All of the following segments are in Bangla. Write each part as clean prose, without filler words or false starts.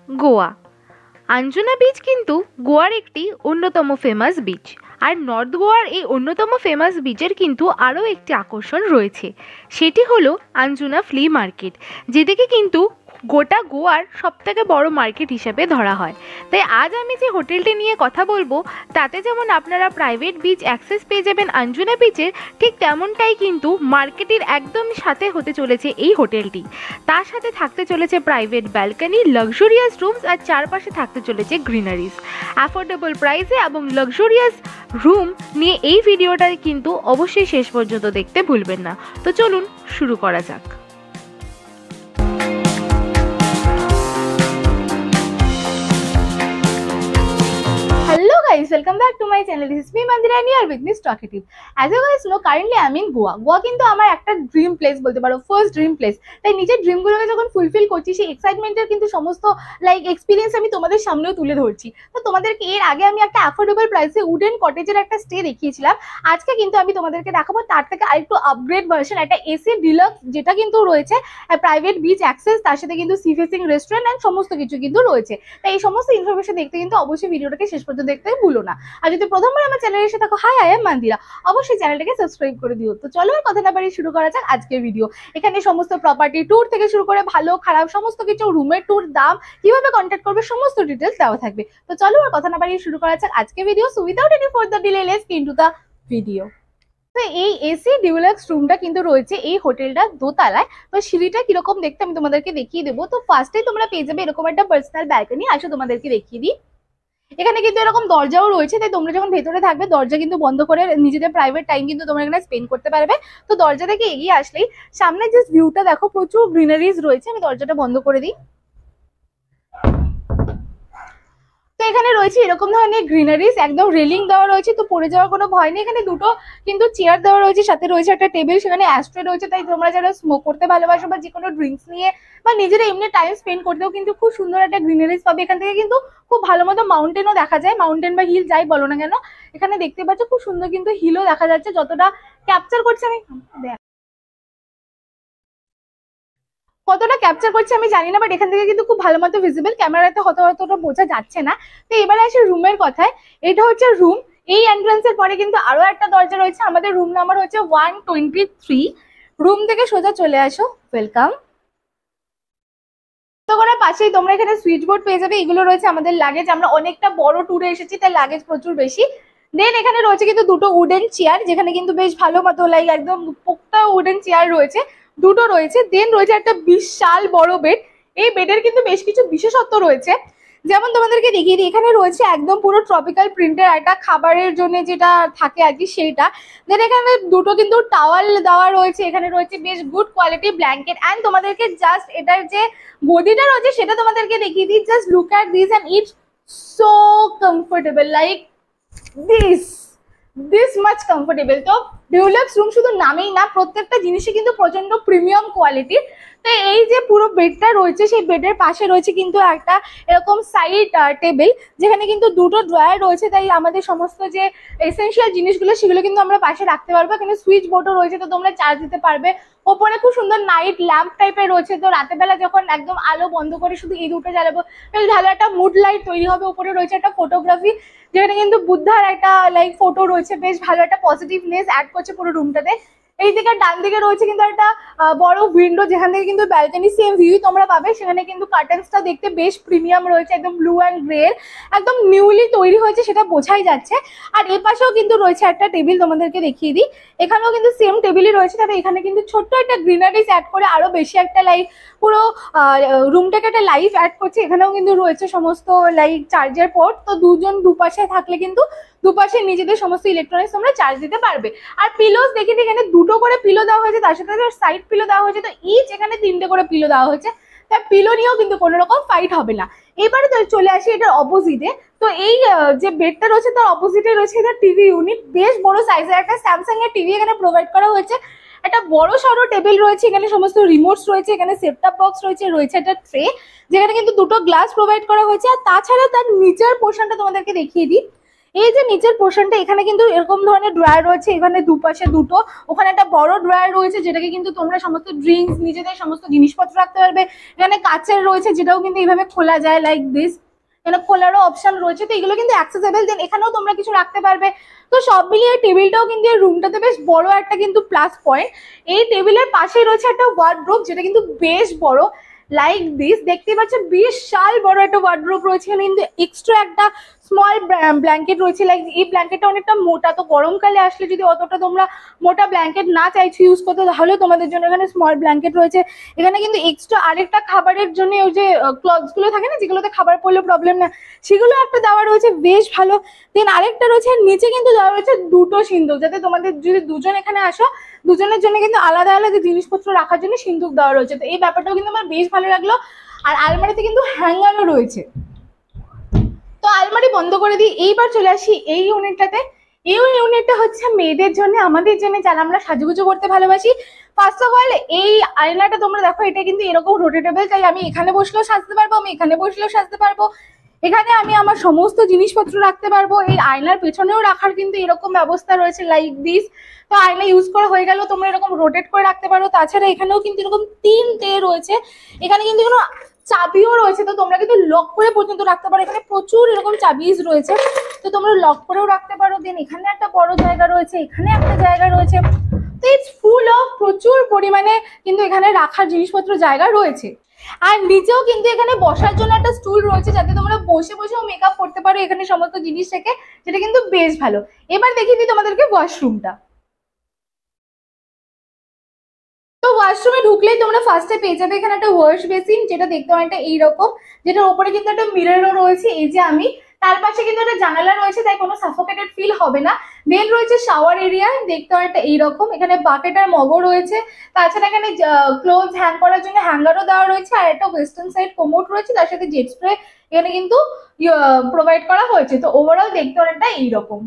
গোয়া। আঞ্জনা বিচ কিন্তু গোয়ার একটি অন্যতম ফেমাস বিচ। আর নর্থ গোয়ার এই অন্যতম ফেমাস বিচের কিন্তু আরও একটি আকর্ষণ রয়েছে, সেটি হলো আঞ্জনা ফ্লি মার্কেট, যেটিকে কিন্তু গোটা গোয়ার সবথেকে বড় মার্কেট হিসেবে ধরা হয়। তাই আজ আমি যে হোটেলটি নিয়ে কথা বলবো, তাতে যেমন আপনারা প্রাইভেট বিচ অ্যাক্সেস পেয়ে যাবেন আঞ্জনা বিচের, ঠিক তেমনটাই কিন্তু মার্কেটের একদম সাথে হতে চলেছে এই হোটেলটি। তার সাথে থাকতে চলেছে প্রাইভেট ব্যালকনি, লাক্সুরিয়াস রুমস, আর চারপাশে থাকতে চলেছে গ্রিনারিজ। অ্যাফোর্ডেবল প্রাইসে এবং লাক্সুরিয়াস রুম নিয়ে এই ভিডিওটা কিন্তু অবশ্যই শেষ পর্যন্ত দেখতে ভুলবেন না। তো চলুন শুরু করা যাক। Hello guys, welcome back to my channel. This is me Mandira and you are with me Talkative. As you guys know, currently I am in Goa. Goa কিন্তু আমার একটা ড্রিম প্লেস বলতে পারো, ফার্স্ট ড্রিম প্লেস। তাই নিজের ড্রিমগুলোকে যখন ফুলফিল করছি, সেই এক্সাইটমেন্টের কিন্তু সমস্ত এক্সপিরিয়েন্স আমি তোমাদের সামনেও তুলে ধরছি। তো তোমাদেরকে এর আগে আমি একটা অ্যাফোর্ডেবল প্রাইসে উডেন কটেজের একটা স্টে দেখিয়েছিলাম। আজকে কিন্তু আমি তোমাদেরকে দেখাবো তার থেকে আরেকটু আপগ্রেড ভার্সন, একটা এসি ডিলাক্স, যেটা কিন্তু রয়েছে প্রাইভেট বিচ অ্যাক্সেস, তার সাথে কিন্তু সি ফেসিং রেস্টুরেন্ট এন্ড সমস্ত কিছু কিন্তু রয়েছে। তাই এই সমস্ত ইনফরমেশন দেখতে কিন্তু অবশ্যই ভিডিওটাকে শেষ পর্যন্ত দেখতে ভুলো না। আর যদি প্রথমবার আমার চ্যানেলে এসে থাকো, হাই, আই এম মান্দিরা, অবশ্যই চ্যানেলটাকে সাবস্ক্রাইব করে দিও। তো চলো আর কথা না বাড়িয়ে শুরু করা যাক আজকের ভিডিও। এখানে সমস্ত প্রপার্টি ট্যুর থেকে শুরু করে ভালো খারাপ সমস্ত কিছু, রুমের ট্যুর, দাম, কিভাবে কন্ট্যাক্ট করবে, সমস্ত ডিটেলস দেওয়া থাকবে। তো চলো আর কথা না বাড়িয়ে শুরু করা যাক আজকের video. So without any further delay, let's get into the video. তো এই এসি ডিউলাক্স রুমটা কিন্তু রয়েছে এই হোটেলটা দোতলায়। তো সিঁড়িটা কিরকম দেখতে আমি তোমাদেরকে দেখিয়ে দেবো। তো ফার্স্টে তোমরা পেয়ে যাবে এরকম একটা পার্সোনাল ব্যালকনি। আসো তোমাদেরকে দেখিয়ে দিই। এখানে কিন্তু এরকম দরজাও রয়েছে, তাই তোমরা যখন ভেতরে থাকবে দরজা কিন্তু বন্ধ করে নিজেদের প্রাইভেট টাইম কিন্তু তোমরা এখানে স্পেন্ড করতে পারবে। তো দরজা থেকে এগিয়ে আসলেই সামনে যে ভিউটা দেখো, প্রচুর গ্রিনারিজ রয়েছে। আমি দরজাটা বন্ধ করে দিই। তো এখানে রয়েছে এরকম ধরনের গ্রিনারিজ, একদম রেলিং দেওয়া রয়েছে, তো পড়ে যাওয়ার কোনো ভয় নেই। এখানে দুটো কিন্তু চেয়ার দেওয়া রয়েছে, সাথে রয়েছে একটা টেবিল, সেখানে অ্যাস্ট্রে রয়েছে। তাই তোমরা যারা স্মোক করতে ভালোবাসো বা যে কোনো ড্রিঙ্কস নিয়ে বা নিজেরা এমনি টাইম স্পেন্ড করতেও কিন্তু খুব সুন্দর একটা গ্রিনারিজ পাবে। এখান থেকে কিন্তু খুব ভালো মতো মাউন্টেনও দেখা যায়, মাউন্টেন বা হিল যাই বলো না কেন। এখানে দেখতে পাচ্ছ খুব সুন্দর কিন্তু হিলও দেখা যাচ্ছে, যতটা ক্যাপচার করছে আমি কতটা ক্যাপচার করছে আমি জানি না, বাট এখান থেকে কিন্তু খুব ভালো মতো ভিজিবল, ক্যামেরাতে অতটা বোঝা যাচ্ছে না। তো এবারে আসে রুমের কথায়। এটা হচ্ছে রুম। এই এন্ট্রান্সের পরে কিন্তু আরো একটা দরজা রয়েছে। আমাদের রুম নাম্বার হচ্ছে 123। রুম থেকে সোজা চলে আসো, ওয়েলকাম। তো করার পাশেই তোমরা এখানে সুইচ বোর্ড পেয়ে যাবে। এগুলো রয়েছে আমাদের লাগেজ, আমরা অনেকটা বড় ট্যুরে এসেছি তাই লাগেজ প্রচুর বেশি। দেন এখানে রয়েছে কিন্তু দুটো উডেন চেয়ার, যেখানে কিন্তু বেশ ভালো মতো একদম পোক্তা উডেন চেয়ার রয়েছে, দুটো রয়েছে। দেন রয়েছে একটা বিশাল বড় বেড। এই বেডের কিন্তু বেশ কিছু বিশেষত্ব রয়েছে, যেমন তোমাদেরকে দেখিয়ে দিই। এখানে রয়েছে একদম পুরো ট্রপিক্যাল প্রিন্টের একটা খাবারের জন্য যেটা থাকে আর কি, সেইটা। দেন এখানে দুটো কিন্তু টাওয়াল দেওয়া রয়েছে। এখানে রয়েছে বেশ গুড কোয়ালিটি ব্ল্যাঙ্কেট। অ্যান্ড তোমাদেরকে জাস্ট এটার যে গদিটা রয়েছে সেটা তোমাদেরকে দেখিয়ে দিই। Just look at this and it's so comfortable, like this much comfortable. তো ডিউলাক্স রুম শুধু নামেই না, প্রত্যেকটা জিনিসই কিন্তু প্রচন্ড প্রিমিয়াম কোয়ালিটির। তো এই যে পুরো বেডটা রয়েছে, সেই বেডের পাশে রয়েছে কিন্তু একটা এরকম সাইড টেবিল, যেখানে কিন্তু দুটো ড্রয়ার রয়েছে। তাই আমাদের সমস্ত যে এসেনশিয়াল জিনিসগুলো সেগুলো কিন্তু আমরা পাশে রাখতে পারবো। এখানে সুইচ বোর্ডও রয়েছে, তো তোমরা চার্জ দিতে পারবে। ওপরে খুব সুন্দর নাইট ল্যাম্প টাইপের রয়েছে, তো রাতের বেলা যখন একদম আলো বন্ধ করে শুধু এই দুটো জ্বালাবো, বেশ ভালো একটা মুড লাইট তৈরি হবে। উপরে রয়েছে একটা ফটোগ্রাফি, যেখানে কিন্তু বুদ্ধার একটা ফটো রয়েছে, বেশ ভালো একটা পজিটিভনেস অ্যাড করছে পুরো রুমটাতে। এই দিকে ডান দিকে রয়েছে কিন্তু একটা বড় উইন্ডো, যেখান থেকে কিন্তু ব্যালকনি সেম ভিউ তোমরা পাবে। সেখানে কিন্তু কার্টেন্সটা দেখতে বেশ প্রিমিয়াম রয়েছে, একদম ব্লু অ্যান্ড গ্রে, একদম নিউলি তৈরি হয়েছে সেটা বোঝাই যাচ্ছে। আর এ পাশেও কিন্তু রয়েছে একটা টেবিল, তোমাদেরকে দেখিয়ে দিই। এখানেও কিন্তু সেম টেবিলই রয়েছে, তবে এখানে কিন্তু ছোট্ট একটা গ্রিনারিজ অ্যাড করে আরো বেশি একটা পুরো রুমটাকে একটা লাইফ অ্যাড করছে। এখানেও কিন্তু রয়েছে সমস্ত চার্জার পোর্ট, তো দুজন দুপাশে থাকলে কিন্তু দুপাশে নিজেদের সমস্ত ইলেকট্রনিক্স তোমরা চার্জ দিতে পারবে। আর পিলোস দেখি এখানে দুটো করে পিলো দেওয়া হয়েছে, তার সাথে সাইড পিলো দেওয়া হয়েছে। তো ইচ এখানে 3টে করে পিলো দেওয়া হয়েছে, তাই পিলো নিয়েও কিন্তু কোনো রকম ফাইট হবে না। এবারে তো চলে আসি এটার অপোজিটে। তো এই যে বেডটা রয়েছে তার অপোজিটে রয়েছে এটা টিভি ইউনিট, বেশ বড় সাইজের একটা স্যামসাং এর টিভি এখানে প্রোভাইড করা হয়েছে। একটা বড় সড়ো টেবিল রয়েছে, এখানে সমস্ত রিমোটস রয়েছে, এখানে সেটটপ বক্স রয়েছে, রয়েছে একটা ট্রে, যেখানে কিন্তু দুটো গ্লাস প্রোভাইড করা হয়েছে। আর তাছাড়া তার নিচের পোর্শনটা তোমাদেরকে দেখিয়ে দিই। এই যে নিচের পোর্শনটা, এখানে কিন্তু এরকম ধরনের ড্রয়ার রয়েছে, এখানে দুপাশে দুটো, ওখানে একটা বড় ড্রয়ার রয়েছে যেটাকে কিন্তু তোমরা সমস্ত ড্রিঙ্কস, নিজেদের সমস্ত জিনিসপত্র রাখতে পারবে। এখানে কাচের রয়েছে যেটাও কিন্তু এইভাবে খোলা যায় লাইক দিস, এখানে খোলারও অপশন রয়েছে। তো এগুলো কিন্তু অ্যাক্সেসেবল, দেন এখানেও তোমরা কিছু রাখতে পারবে। তো সব মিলিয়ে টেবিলটাও কিন্তু এই রুমটাতে বেশ বড় একটা কিন্তু প্লাস পয়েন্ট। এই টেবিলের পাশেই রয়েছে একটা ওয়ার্ডরোব যেটা কিন্তু বেশ বড় লাইক দিস, দেখতেই পাচ্ছ বিশাল বড় একটা ওয়ার্ডরোব রয়েছে। এখানে কিন্তু এক্সট্রা একটা স্মল ব্ল্যাঙ্কেট রয়েছে, লাইক এই ব্ল্যাঙ্কেটটা অনেকটা মোটা, তো গরমকালে আসলে যদি অতটা তোমরা মোটা ব্ল্যাঙ্কেট না চাইছো ইউজ করতে, তাহলে তোমাদের জন্য এখানে স্মল ব্ল্যাঙ্কেট রয়েছে। এখানে কিন্তু এক্সট্রা আরেকটা খাবারের জন্য ওই যে ক্লথস গুলো থাকে না, যেগুলোতে খাবার পড়লে প্রবলেম না, সেগুলো একটা দেওয়া রয়েছে, বেশ ভালো। দেন আরেকটা রয়েছে নিচে কিন্তু দেওয়া রয়েছে দুটো সিন্দুক, যাতে তোমাদের যদি দুজন এখানে আসো, দুজনের জন্য কিন্তু আলাদা আলাদা জিনিসপত্র রাখার জন্য সিন্দুক দেওয়া রয়েছে। তো এই ব্যাপারটাও কিন্তু আমার বেশ ভালো লাগলো। আর আলমারিতে কিন্তু হ্যাঙ্গারও রয়েছে। তো আলমারি বন্ধ করে দিই, এইবার চলে আসি এই ইউনিটটাতে। এই ইউনিটটা হচ্ছে মেয়েদের জন্য, আমাদের জন্য যারা আমরা সাজুগুজু করতে ভালোবাসি। ফার্স্ট অফ অল এই আয়নাটা তোমরা দেখো, এটা কিন্তু এরকম রোটেটেবল, তাই আমি এখানে বসলেও সাজতে পারবো, আমি এখানে বসলেও সাজতে পারবো, এখানে আমি আমার সমস্ত জিনিসপত্র রাখতে পারবো। এই আয়নার পেছনেও রাখার কিন্তু এরকম ব্যবস্থা রয়েছে লাইক দিস। তো আয়না ইউজ করা হয়ে গেল, তোমরা এরকম রোটেট করে রাখতে পারো। তাছাড়া এখানেও কিন্তু এরকম 3টে রয়েছে, এখানে কিন্তু কোনো চাবিও রয়েছে, তো তোমরা কিন্তু লক করে পর্যন্ত রাখতে পারো। এখানে প্রচুর এরকম চাবিজ রয়েছে, তো তোমরা লক করেও রাখতে পারো। দেন এখানে একটা বড় জায়গা রয়েছে, এখানে একটা জায়গা রয়েছে। তো ইটস ফুল অফ প্রচুর পরিমাণে কিন্তু এখানে রাখার জিনিসপত্র জায়গা রয়েছে। আর নিচেও কিন্তু এখানে বসার জন্য একটা স্টুল রয়েছে, যাতে তোমরা বসে বসেও মেকআপ করতে পারো এখানে সমস্ত জিনিস রেখে, যেটা কিন্তু বেশ ভালো। এবার দেখিয়ে দিই তোমাদেরকে ওয়াশরুমটা। তো ওয়াশরুমে ঢুকলেই তোমরা ফার্স্টে পেয়ে যাবে এখানে একটা ওয়াশ বেসিন, যেটা দেখতে অনেকটা এইরকম, যেটার উপরে কিন্তু একটা মিররও রয়েছে, এই যে আমি, তার পাশে কিন্তু একটা জানালা রয়েছে, তাই কোনো সাফোকেটেড ফিল হবে না। দেন রয়েছে শাওয়ার এরিয়া, দেখতে অনেকটা এইরকম, এখানে বাকেট আর মগও রয়েছে। তাছাড়া এখানে ক্লোথ হ্যাং করার জন্য হ্যাঙ্গারও দেওয়া রয়েছে, আর একটা ওয়েস্টার্ন সাইড কোমোড রয়েছে, তার সাথে জেট স্প্রে এখানে কিন্তু প্রোভাইড করা হয়েছে। তো ওভারঅল দেখতে অনেকটা এইরকম।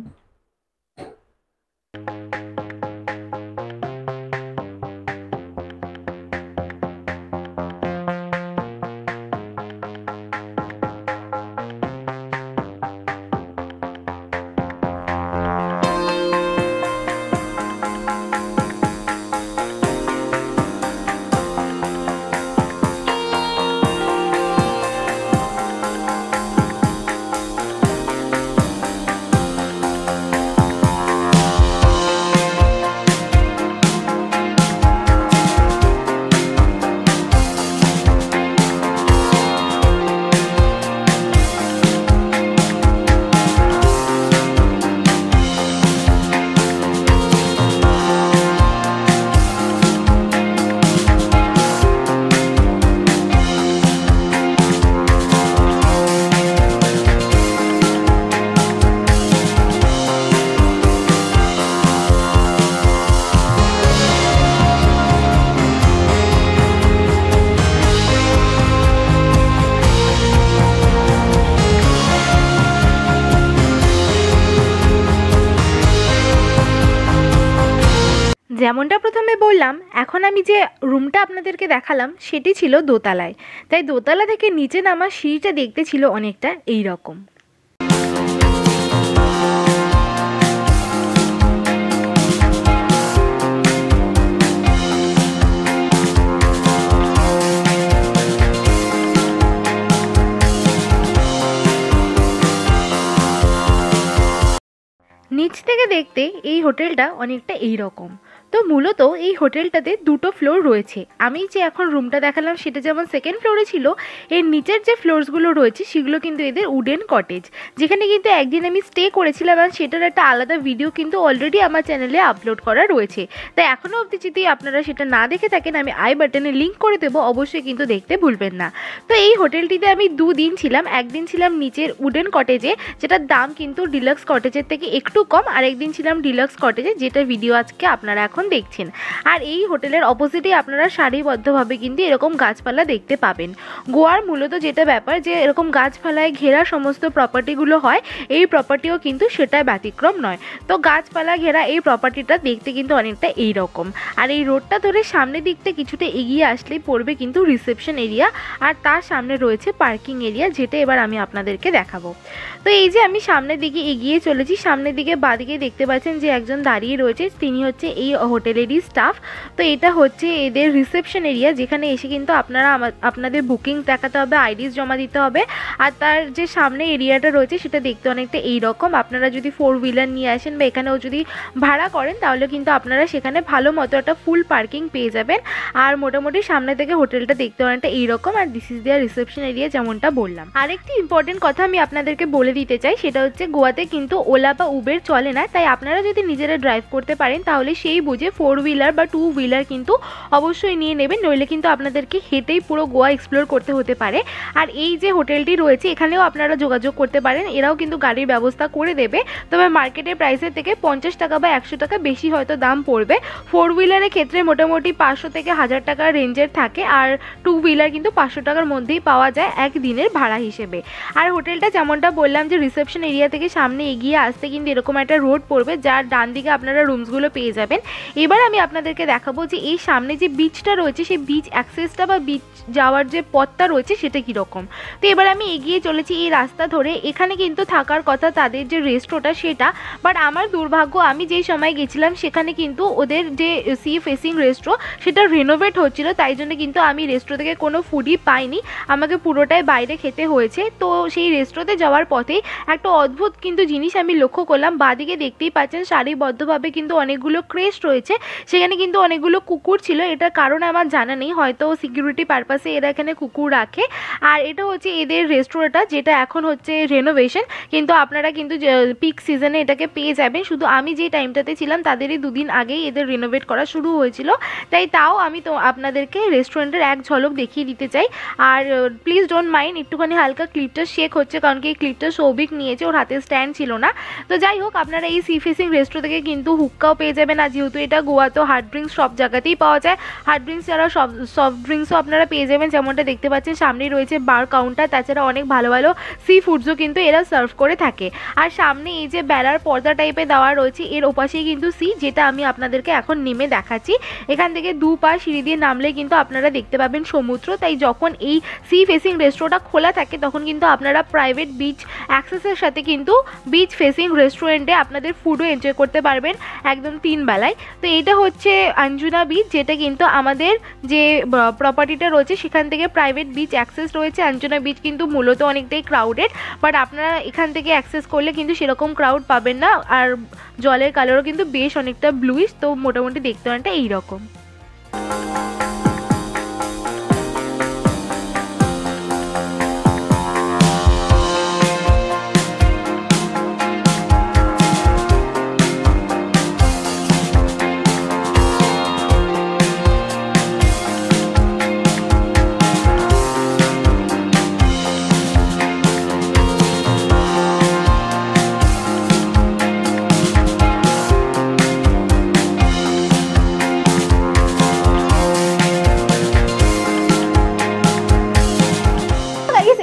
যেমনটা প্রথমে বললাম, এখন আমি যে রুমটা আপনাদেরকে দেখালাম সেটি ছিল দোতলায়, তাই দোতলা থেকে নিচে নামা সিঁড়িটা দেখতে ছিল অনেকটা এই রকম। নিচ থেকে দেখতে এই হোটেলটা অনেকটা এই রকম। তো মূলত এই হোটেলটাতে দুটো ফ্লোর রয়েছে। আমি যে এখন রুমটা দেখালাম সেটা যেমন সেকেন্ড ফ্লোরে ছিল, এর নিচের যে ফ্লোরসগুলো রয়েছে সেগুলো কিন্তু এদের উডেন কটেজ, যেখানে কিন্তু একদিন আমি স্টে করেছিলাম, আর সেটার একটা আলাদা ভিডিও কিন্তু অলরেডি আমার চ্যানেলে আপলোড করা রয়েছে। তাই এখনও অবধি যদি আপনারা সেটা না দেখে থাকেন, আমি আই বাটনে লিঙ্ক করে দেবো, অবশ্যই কিন্তু দেখতে ভুলবেন না। তো এই হোটেলটিতে আমি 2 দিন ছিলাম। একদিন ছিলাম নিচের উডেন কটেজে, যেটার দাম কিন্তু ডিলাক্স কটেজের থেকে একটু কম, আর একদিন ছিলাম ডিলাক্স কটেজে, যেটা ভিডিও আজকে আপনারা এখন এখন দেখছেন। আর এই হোটেলের অপোজিটেই আপনারা সারিবদ্ধভাবে কিন্তু এরকম গাছপালা দেখতে পাবেন। গোয়ার মূলত যেটা ব্যাপার যে এরকম গাছপালায় ঘেরা সমস্ত প্রপার্টিগুলো হয়, এই প্রপার্টিও কিন্তু সেটা ব্যতিক্রম নয়। তো গাছপালা ঘেরা এই প্রপার্টিটা দেখতে কিন্তু অনেকটা এইরকম। আর এই রোডটা ধরে সামনের দিকটা কিছুটা এগিয়ে আসলেই পড়বে কিন্তু রিসেপশন এরিয়া, আর তার সামনে রয়েছে পার্কিং এরিয়া, যেটা এবার আমি আপনাদেরকে দেখাবো। তো এই যে আমি সামনের দিকে এগিয়ে চলেছি, সামনের দিকে বাঁদিকে দেখতে পাচ্ছেন যে একজন দাঁড়িয়ে রয়েছে, তিনি হচ্ছে এই হোটেলেরই স্টাফ। তো এটা হচ্ছে এদের রিসেপশন এরিয়া, যেখানে এসে কিন্তু আপনারা আপনাদের বুকিংস দেখাতে হবে, আইডিস জমা দিতে হবে। আর তার যে সামনে এরিয়াটা রয়েছে সেটা দেখতে অনেকটা এইরকম। আপনারা যদি 4 হুইলার নিয়ে আসেন বা এখানেও যদি ভাড়া করেন তাহলে কিন্তু আপনারা সেখানে ভালো মতো একটা ফুল পার্কিং পেয়ে যাবেন। আর মোটামুটি সামনে থেকে হোটেলটা দেখতে অনেকটা এইরকম। আর this is their reception area, যেমনটা বললাম। আরেকটি ইম্পর্টেন্ট কথা আমি আপনাদেরকে বলে দিতে চাই, সেটা হচ্ছে গোয়াতে কিন্তু ওলা বা উবের চলে না। তাই আপনারা যদি নিজেরা ড্রাইভ করতে পারেন তাহলে সেই বুঝে 4 হুইলার বা 2 হুইলার কিন্তু অবশ্যই নিয়ে নেবেন, নইলে কিন্তু আপনাদেরকে হেঁটেই পুরো গোয়া এক্সপ্লোর করতে হতে পারে। আর এই যে হোটেলটি রয়েছে এখানেও আপনারা যোগাযোগ করতে পারেন, এরাও কিন্তু গাড়ির ব্যবস্থা করে দেবে। তবে মার্কেটের প্রাইসের থেকে 50 টাকা বা 100 টাকা বেশি হয়তো দাম পড়বে। 4 হুইলারের ক্ষেত্রে মোটামুটি 500 থেকে 1000 টাকার রেঞ্জের থাকে, আর 2 হুইলার কিন্তু 500 টাকার মধ্যেই পাওয়া যায় এক দিনের ভাড়া হিসেবে। আর হোটেলটা যেমনটা বললাম যে রিসেপশন এরিয়া থেকে সামনে এগিয়ে আসতে কিন্তু এরকম একটা রোড পড়বে, যার ডান দিকে আপনারা রুমসগুলো পেয়ে যাবেন। এবার আমি আপনাদেরকে দেখাবো যে এই সামনে যে বিচটা রয়েছে সেই বিচ অ্যাক্সেসটা বা বিচ যাওয়ার যে পথটা রয়েছে সেটা কীরকম। তো এবার আমি এগিয়ে চলেছি এই রাস্তা ধরে। এখানে কিন্তু থাকার কথা তাদের যে রেস্ট্রোটা সেটা, বাট আমার দুর্ভাগ্য আমি যেই সময় গেছিলাম সেখানে কিন্তু ওদের যে সি ফেসিং রেস্ট্রো সেটা রেনোভেট হচ্ছিল, তাই জন্য কিন্তু আমি রেস্ট্রো থেকে কোনো ফুডই পাইনি, আমাকে পুরোটাই বাইরে খেতে হয়েছে। তো সেই রেস্ট্রোতে যাওয়ার পথে একটা অদ্ভুত কিন্তু জিনিস আমি লক্ষ্য করলাম। বাদিকে দেখতেই পাচ্ছেন সারিবদ্ধভাবে কিন্তু অনেকগুলো ক্রেস্ট রয়েছে, সেখানে কিন্তু অনেকগুলো কুকুর ছিল। এটার কারণ আমার জানা নেই, হয়তো সিকিউরিটি পারপাসে এরা এখানে কুকুর রাখে। আর এটা হচ্ছে এদের রেস্টুরেন্টটা, যেটা এখন হচ্ছে রেনোভেশন, কিন্তু আপনারা কিন্তু পিক সিজনে এটাকে পেয়ে যাবেন। শুধু আমি যে টাইমটাতে ছিলাম তাদেরই 2 দিন আগেই এদের রেনোভেট করা শুরু হয়েছিল, তাই তাও আমি তো আপনাদেরকে রেস্টুরেন্টের এক ঝলক দেখিয়ে দিতে চাই। আর প্লিজ ডোন্ট মাইন্ড, একটুখানি হালকা ক্লিপটা শেক হচ্ছে, কারণ কি এই ক্লিপটা সৌভিক নিয়েছে, ওর হাতে স্ট্যান্ড ছিল না। তো যাই হোক, আপনারা এই সি ফেসিং রেস্টুরেন্ট থেকে কিন্তু হুক্কাও পেয়ে যাবেন। আর যেহেতু এটা গোয়া, তো হার্ড ড্রিঙ্কস সব জায়গাতেই পাওয়া যায়। হার্ড ড্রিঙ্কস ছাড়া সফট ড্রিঙ্কসও আপনারা পেয়ে যাবেন, যেমনটা দেখতে পাচ্ছেন সামনেই রয়েছে বার কাউন্টার। তাছাড়া অনেক ভালো ভালো সি ফুডসও কিন্তু এরা সার্ভ করে থাকে। আর সামনে এই যে বেড়ার পর্দা টাইপের দেওয়া রয়েছে, এর ওপাশেই কিন্তু সি, যেটা আমি আপনাদেরকে এখন নেমে দেখাচ্ছি। এখান থেকে 2 পা সিঁড়ি দিয়ে নামলে কিন্তু আপনারা দেখতে পাবেন সমুদ্র। তাই যখন এই সি ফেসিং রেস্টুরেন্টটা খোলা থাকে তখন কিন্তু আপনারা প্রাইভেট বিচ অ্যাক্সেসের সাথে কিন্তু বিচ ফেসিং রেস্টুরেন্টে আপনাদের ফুডও এনজয় করতে পারবেন একদম 3 বেলায়। তো এইটা হচ্ছে আঞ্জুনা বিচ, যেটা কিন্তু আমাদের যে প্রপার্টিটা রয়েছে সেখান থেকে প্রাইভেট বিচ অ্যাক্সেস রয়েছে। আঞ্জুনা বিচ কিন্তু মূলত অনেকটাই ক্রাউডেড, বাট আপনারা এখান থেকে অ্যাক্সেস করলে কিন্তু সেরকম ক্রাউড পাবেন না। আর জলের কালারও কিন্তু বেশ অনেকটা ব্লুইশ, তো মোটামুটি দেখতে অনেকটা এইরকম।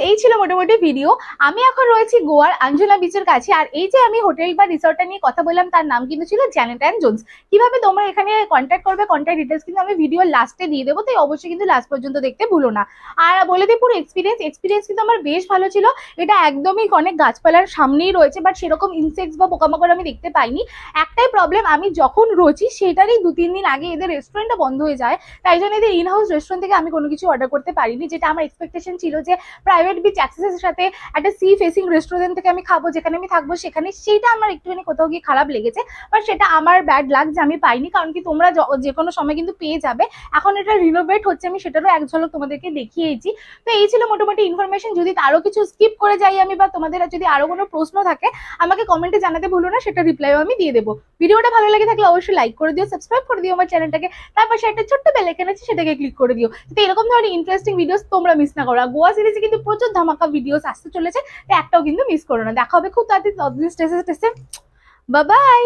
এই ছিল মোটামুটি ভিডিও। আমি এখন রয়েছি গোয়ার আঞ্জুনা বিচের কাছে। আর এই যে আমি হোটেল বা রিসর্টটা নিয়ে কথা বললাম তার নাম কিন্তু ছিল জ্যানেট অ্যান্ড জোন্স। কিভাবে তোমরা এখানে কন্ট্যাক্ট করবে, কন্ট্যাক্ট ডিটেলস কিন্তু আমি ভিডিও লাস্টে দিয়ে দেবো, তাই অবশ্যই কিন্তু লাস্ট পর্যন্ত দেখতে ভুলো না। আর বলে দিই পুরো এক্সপিরিয়েন্স কিন্তু আমার বেশ ভালো ছিল। এটা একদমই অনেক গাছপালার সামনেই রয়েছে, বাট সেরকম ইনসেক্টস বা পোকামাকড় আমি দেখতে পাইনি। একটাই প্রবলেম, আমি যখন রয়েছি সেটারই 2-3 দিন আগে এদের রেস্টুরেন্টটা বন্ধ হয়ে যায়, তাই জন্য এদের ইনহাউস রেস্টুরেন্ট থেকে আমি কোনো কিছু অর্ডার করতে পারিনি। যেটা আমার এক্সপেকটেশন ছিল যে প্রাইভেট বিচ অ্যাক্সেসের সাথে একটা সি ফেসিং রেস্টুরেন্ট থেকে আমি খাবো, যেখানে আমি থাকবো সেখানে, সেইটা আমার একটুখানি কোথাও গিয়ে খারাপ লেগেছে। বাট সেটা আমার ব্যাড লাক যে আমি পাইনি, কারণ কি তোমরা যে কোনো সময় কিন্তু পেয়ে যাবে। এখন এটা রিনোভেট হচ্ছে, আমি সেটারও এক ঝলক তোমাদেরকে দেখিয়েছি। তো এই ছিল মোটামুটি ইনফরমেশন। যদি আরো কিছু স্কিপ করে যাই আমি, বা তোমাদের যদি আরো কোনো প্রশ্ন থাকে আমাকে কমেন্টে জানাতে ভুলো না, সেটা রিপ্লাইও আমি দিয়ে দেবো। ভিডিওটা ভালো লেগে থাকলে অবশ্যই লাইক করে দিও, সাবস্ক্রাইব করে দিও আমার চ্যানেলটাকে, তারপর একটা ছোট্ট বেল আইকন আছে সেটাকে ক্লিক করে দিও, যাতে এরকম ধরনের ইন্টারেস্টিং ভিডিওস তোমরা মিস না করো। গোয়া সিরিজে কিন্তু প্রচুর ধামাকা ভিডিওস আসতে চলেছে, তাই একটাও কিন্তু মিস করো না। দেখা হবে খুব তাড়াতাড়ি। Bye bye.